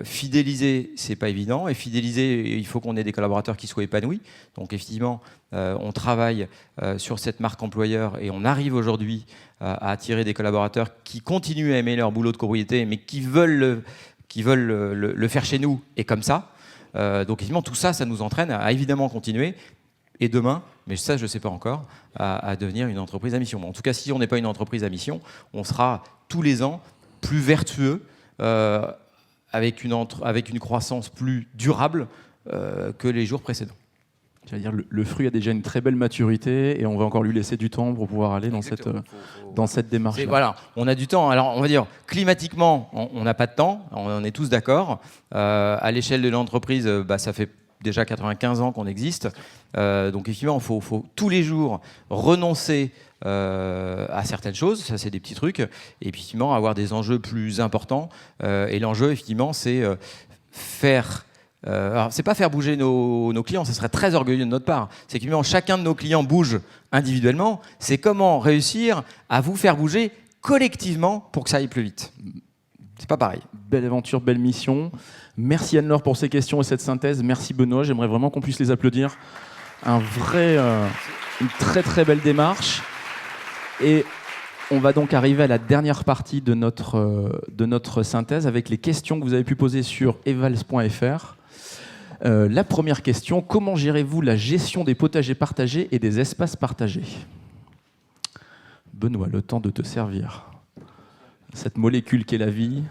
Fidéliser, c'est pas évident. Et fidéliser, il faut qu'on ait des collaborateurs qui soient épanouis. Donc effectivement, on travaille sur cette marque employeur et on arrive aujourd'hui à attirer des collaborateurs qui continuent à aimer leur boulot de copropriété, mais qui veulent le faire chez nous et comme ça. Donc évidemment, tout ça, ça nous entraîne à évidemment continuer. Et demain, mais ça je ne sais pas encore, à devenir une entreprise à mission. En tout cas, si on n'est pas une entreprise à mission, on sera tous les ans plus vertueux, avec une croissance plus durable que les jours précédents. J'allais dire, le fruit a déjà une très belle maturité et on va encore lui laisser du temps pour pouvoir aller dans cette démarche. Voilà, on a du temps. Alors, on va dire, climatiquement, on n'a pas de temps, on est tous d'accord. À l'échelle de l'entreprise, ça fait déjà 95 ans qu'on existe. Donc, effectivement, il faut tous les jours renoncer à certaines choses, ça c'est des petits trucs, et puis effectivement avoir des enjeux plus importants. Et l'enjeu, effectivement, c'est faire... alors, c'est pas faire bouger nos clients, ça serait très orgueilleux de notre part. C'est que chacun de nos clients bouge individuellement. C'est comment réussir à vous faire bouger collectivement pour que ça aille plus vite. C'est pas pareil. Belle aventure, belle mission. Merci Anne-Laure pour ces questions et cette synthèse. Merci Benoît, j'aimerais vraiment qu'on puisse les applaudir. Une très très belle démarche. Et on va donc arriver à la dernière partie de notre synthèse avec les questions que vous avez pu poser sur evals.fr. La première question, comment gérez-vous la gestion des potagers partagés et des espaces partagés? Benoît, le temps de te servir. Cette molécule qu'est la vie.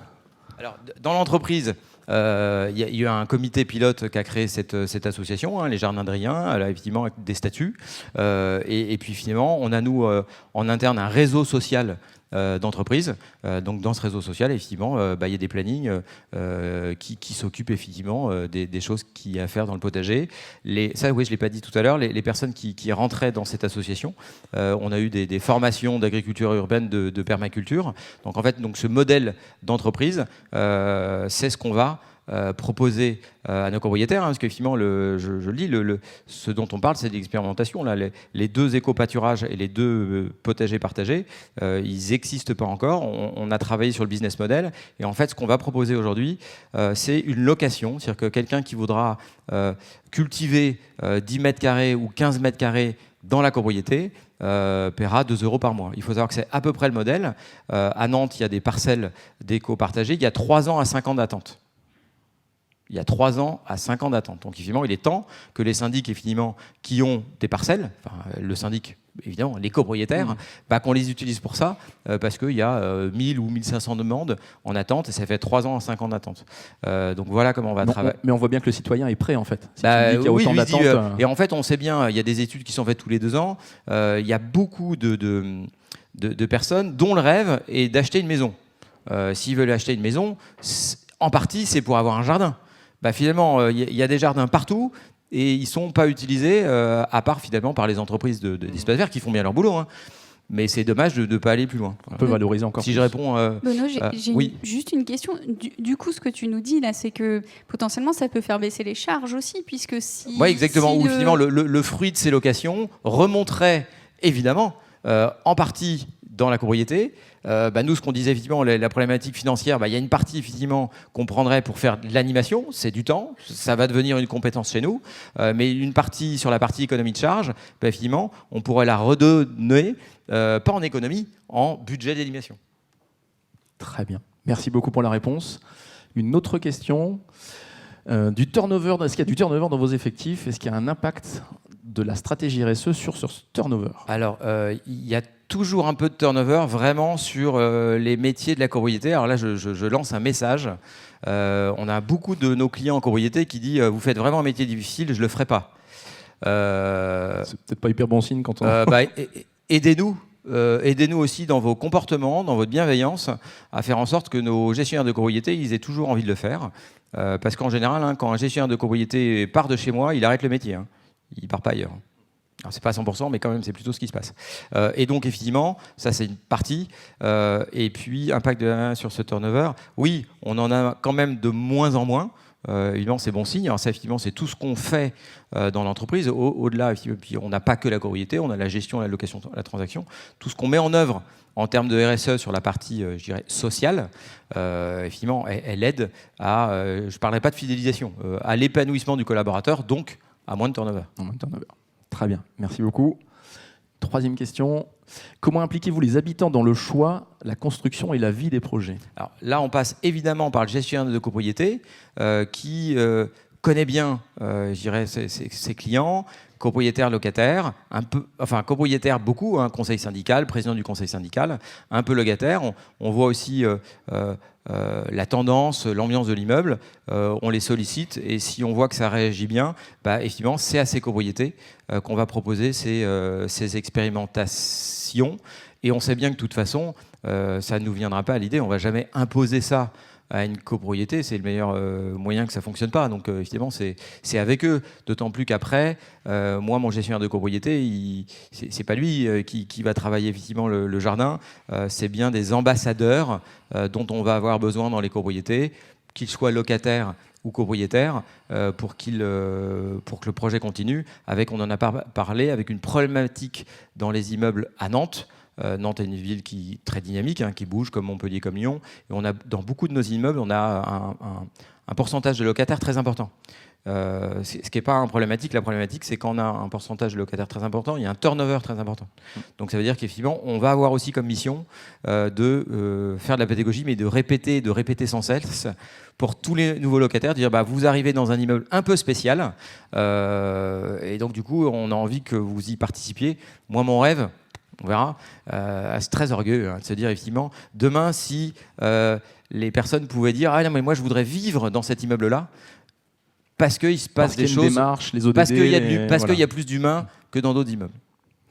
Alors, dans l'entreprise, il y a eu un comité pilote qui a créé cette association, hein, les Jardins de Rien, elle a effectivement des statuts. Et puis finalement, on a nous en interne un réseau social d'entreprise. Donc dans ce réseau social, effectivement, il y a des plannings qui s'occupent effectivement des choses qu'il y a à faire dans le potager. Ça, oui, je ne l'ai pas dit tout à l'heure, les personnes qui rentraient dans cette association, on a eu des formations d'agriculture urbaine, de permaculture. Donc en fait, ce modèle d'entreprise, c'est ce qu'on va proposer à nos copropriétaires, hein, parce qu'effectivement, je le dis, ce dont on parle, c'est l'expérimentation. Là, les 2 éco-pâturages et les 2 potagers partagés, ils n'existent pas encore. On a travaillé sur le business model, et en fait, ce qu'on va proposer aujourd'hui, c'est une location, c'est-à-dire que quelqu'un qui voudra cultiver 10 mètres carrés ou 15 mètres carrés dans la copropriété, paiera 2 € par mois. Il faut savoir que c'est à peu près le modèle. À Nantes, il y a des parcelles d'éco-partagées, il y a 3 ans à 5 ans d'attente. Il y a 3 ans à 5 ans d'attente. Donc évidemment, il est temps que les syndics évidemment, qui ont des parcelles, enfin, le syndic, évidemment, les copropriétaires, qu'on les utilise pour ça, parce qu'il y a 1000 ou 1500 demandes en attente, et ça fait 3 ans à 5 ans d'attente. Donc voilà comment on va travailler. Mais on voit bien que le citoyen est prêt, en fait. Si tu me dis qu'il y a oui, autant d'attentes... et en fait, on sait bien, il y a des études qui sont faites tous les 2 ans, il y a beaucoup de personnes dont le rêve est d'acheter une maison. S'ils veulent acheter une maison, en partie, c'est pour avoir un jardin. Finalement, il y a des jardins partout et ils ne sont pas utilisés, à part finalement par les entreprises d'espace vert qui font bien leur boulot. Hein. Mais c'est dommage de ne pas aller plus loin. On peut valoriser encore si plus. Je réponds... Benoît, j'ai juste une question. Du coup, ce que tu nous dis là, c'est que potentiellement, ça peut faire baisser les charges aussi, puisque si... Oui, exactement. Ou finalement, le fruit de ces locations remonterait, évidemment, en partie dans la copropriété. Nous, ce qu'on disait, effectivement, la problématique financière, il y a une partie, effectivement, qu'on prendrait pour faire de l'animation. C'est du temps. Ça va devenir une compétence chez nous. Mais une partie, sur la partie économie de charge, effectivement, on pourrait la redonner, pas en économie, en budget d'animation. Très bien. Merci beaucoup pour la réponse. Une autre question. Du turnover, est-ce qu'il y a du turnover dans vos effectifs? Est-ce qu'il y a un impact de la stratégie RSE sur ce turnover? Alors, il y a toujours un peu de turnover vraiment sur les métiers de la copropriété. Alors là, je lance un message. On a beaucoup de nos clients en copropriété qui disent vous faites vraiment un métier difficile, je ne le ferai pas. C'est peut-être pas hyper bon signe quand on... Aidez-nous. Aidez-nous aussi dans vos comportements, dans votre bienveillance, à faire en sorte que nos gestionnaires de copropriété ils aient toujours envie de le faire. Parce qu'en général, quand un gestionnaire de copropriété part de chez moi, il arrête le métier. Il ne part pas ailleurs. Alors, c'est pas 100%, mais quand même, c'est plutôt ce qui se passe. Et donc, effectivement, ça, c'est une partie. Et puis, impact sur ce turnover. Oui, on en a quand même de moins en moins. Évidemment, c'est bon signe. Alors, ça, effectivement, c'est tout ce qu'on fait dans l'entreprise. Au-delà, puis on n'a pas que la copropriété, on a la gestion, la location, la transaction. Tout ce qu'on met en œuvre en termes de RSE sur la partie, je dirais, sociale, effectivement, elle aide à, je ne parlerai pas de fidélisation, à l'épanouissement du collaborateur, donc à moins de turnover. Très bien, merci beaucoup. Troisième question. Comment impliquez-vous les habitants dans le choix, la construction et la vie des projets? Alors là, on passe évidemment par le gestionnaire de copropriété qui connaît bien, je dirais, ses clients, copropriétaires, locataires, copropriétaires beaucoup, conseil syndical, président du conseil syndical, un peu locataire. On voit aussi la tendance, l'ambiance de l'immeuble, on les sollicite et si on voit que ça réagit bien, effectivement, c'est à ces copropriétés qu'on va proposer ces expérimentations. Et on sait bien que de toute façon, ça ne nous viendra pas à l'idée, on ne va jamais imposer ça à une copropriété, c'est le meilleur moyen que ça ne fonctionne pas. Donc évidemment, c'est avec eux. D'autant plus qu'après, moi, mon gestionnaire de copropriété, c'est pas lui qui va travailler effectivement le jardin, c'est bien des ambassadeurs dont on va avoir besoin dans les copropriétés, qu'ils soient locataires ou copropriétaires, pour que le projet continue. On en a parlé, avec une problématique dans les immeubles à Nantes. Nantes est une ville très dynamique, qui bouge comme Montpellier, comme Lyon. Et dans beaucoup de nos immeubles, on a un pourcentage de locataires très important. Ce qui n'est pas une problématique. La problématique, c'est quand on a un pourcentage de locataires très important, il y a un turnover très important. Donc ça veut dire qu'effectivement, on va avoir aussi comme mission de faire de la pédagogie, mais de répéter sans cesse pour tous les nouveaux locataires, dire vous arrivez dans un immeuble un peu spécial, et donc du coup, on a envie que vous y participiez. Moi, mon rêve, on verra, c'est très orgueilleux de se dire effectivement, demain, si les personnes pouvaient dire non, mais moi je voudrais vivre dans cet immeuble-là, parce qu'il se passe des choses, démarche, les ODD, parce qu'il y a plus d'humains que dans d'autres immeubles.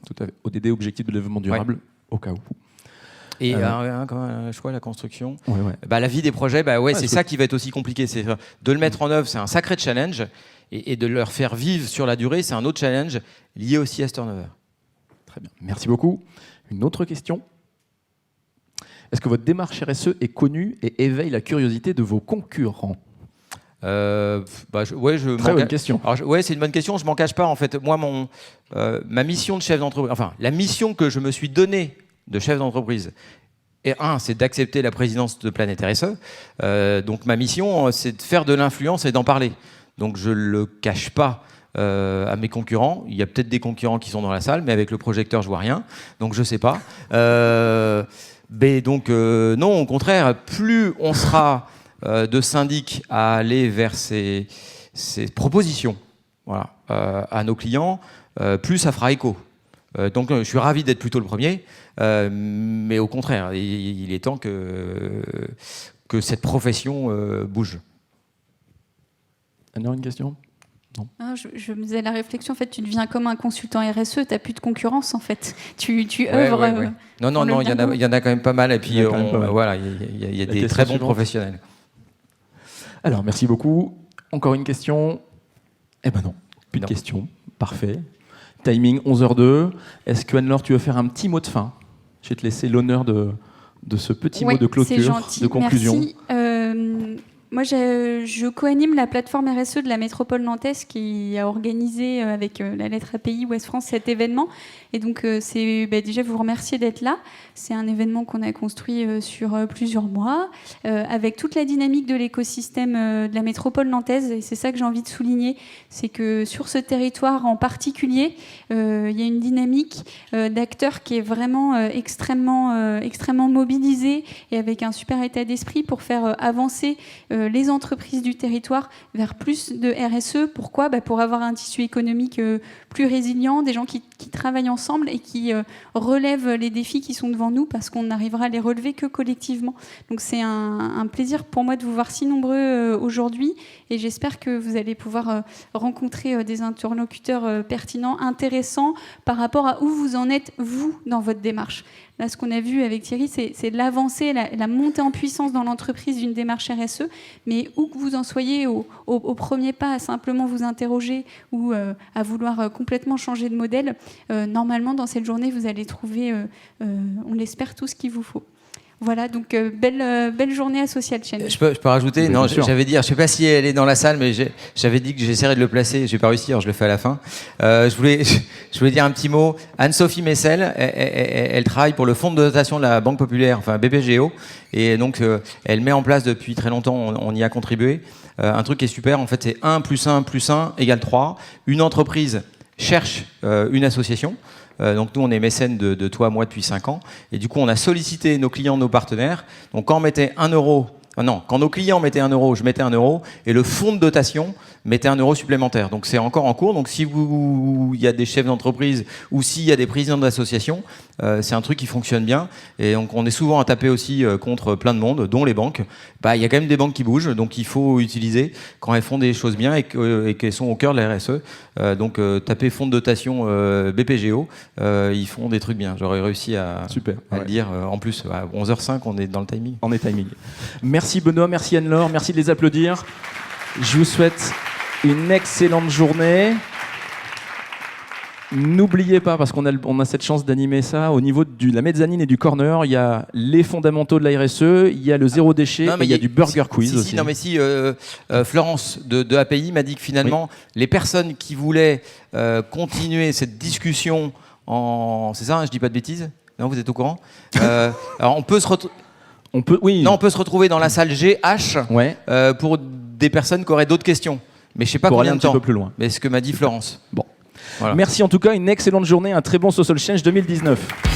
Tout à fait. ODD, objectif de développement durable, au cas où. Et je crois la construction, ouais. La vie des projets, c'est ça qui va être aussi compliqué. C'est de le mettre en œuvre, c'est un sacré challenge, et de leur faire vivre sur la durée, c'est un autre challenge lié aussi à ce turnover. Très bien, merci beaucoup. Une autre question. Est-ce que votre démarche RSE est connue et éveille la curiosité de vos concurrents? Très bonne question. C'est une bonne question. Je m'en cache pas. En fait, moi, ma mission de chef d'entreprise, la mission que je me suis donnée de chef d'entreprise, c'est d'accepter la présidence de Planète RSE. Donc ma mission, c'est de faire de l'influence et d'en parler. Donc je le cache pas à mes concurrents. Il y a peut-être des concurrents qui sont dans la salle, mais avec le projecteur, je vois rien. Donc je sais pas. Non, au contraire, plus on sera de syndic à aller vers ces propositions, voilà, à nos clients, plus ça fera écho. Donc je suis ravi d'être plutôt le premier, mais au contraire, il est temps que cette profession bouge. Anne-Laure, une question ? Ah, je me faisais la réflexion, en fait, tu deviens comme un consultant RSE, tu n'as plus de concurrence, en fait. Tu œuvres... Ouais. Non, il y en a quand même pas mal, et puis voilà, il y a des très bons professionnels. Alors, merci beaucoup. Encore une question ? Eh ben non, plus de questions. Parfait. Timing 11h02. Est-ce que Anne-Laure, tu veux faire un petit mot de fin ? Je vais te laisser l'honneur de ce petit mot de clôture, de conclusion. Merci. Moi, je co-anime la plateforme RSE de la métropole nantaise qui a organisé avec la lettre API Ouest France cet événement. Et donc, déjà vous remercier d'être là. C'est un événement qu'on a construit sur plusieurs mois, avec toute la dynamique de l'écosystème de la métropole nantaise. Et c'est ça que j'ai envie de souligner, c'est que sur ce territoire en particulier, il y a une dynamique d'acteurs qui est vraiment extrêmement mobilisée et avec un super état d'esprit pour faire avancer les entreprises du territoire vers plus de RSE. Pourquoi ? Pour avoir un tissu économique plus résilient, des gens qui travaillent ensemble et qui relèvent les défis qui sont devant nous, parce qu'on n'arrivera à les relever que collectivement. Donc c'est un plaisir pour moi de vous voir si nombreux aujourd'hui, et j'espère que vous allez pouvoir rencontrer des interlocuteurs pertinents, intéressants par rapport à où vous en êtes, vous, dans votre démarche. Là, ce qu'on a vu avec Thierry, c'est l'avancée, la montée en puissance dans l'entreprise d'une démarche RSE, mais où que vous en soyez au premier pas, à simplement vous interroger ou à vouloir complètement changer de modèle, normalement, dans cette journée, vous allez trouver, on l'espère, tout ce qu'il vous faut. Voilà, donc belle journée à Social Change. Je peux rajouter, oui, non, j'avais dit, je ne sais pas si elle est dans la salle, mais j'avais dit que j'essaierais de le placer, je n'ai pas réussi, alors je le fais à la fin. Je voulais dire un petit mot. Anne-Sophie Messel, elle travaille pour le fonds de dotation de la Banque Populaire, enfin BPGO, et donc elle met en place depuis très longtemps, on y a contribué, un truc qui est super, en fait c'est 1 + 1 + 1 = 3. Une entreprise cherche une association. Donc nous, on est mécène de toi, moi, depuis 5 ans. Et du coup, on a sollicité nos clients, nos partenaires. Donc quand on mettait 1 euro... quand nos clients mettaient 1 euro, je mettais 1 euro. Et le fonds de dotation mettait 1 euro supplémentaire. Donc c'est encore en cours. Donc si il y a des chefs d'entreprise ou s'il y a des présidents d'associations, c'est un truc qui fonctionne bien. Et donc on est souvent à taper aussi contre plein de monde, dont les banques. Il y a quand même des banques qui bougent. Donc il faut utiliser quand elles font des choses bien et qu'elles sont au cœur de la RSE. Donc tapez fonds de dotation BPGO. Ils font des trucs bien. J'aurais réussi à le dire. En plus, à 11h05, on est dans le timing. On est timing. Merci Benoît, merci Anne-Laure, merci de les applaudir. Je vous souhaite une excellente journée. N'oubliez pas, parce qu'on a cette chance d'animer ça, au niveau de la mezzanine et du corner, il y a les fondamentaux de la RSE, il y a le zéro déchet, et il y a du burger quiz aussi. Florence de API m'a dit que finalement, les personnes qui voulaient continuer cette discussion c'est ça, je dis pas de bêtises ? Non, vous êtes au courant ? Alors on peut se retrouver dans la salle GH pour des personnes qui auraient d'autres questions. Mais je ne sais pas combien de temps. Un peu plus loin. Mais c'est ce que m'a dit Florence. Bon. Voilà. Merci en tout cas, une excellente journée, un très bon Social Change 2019.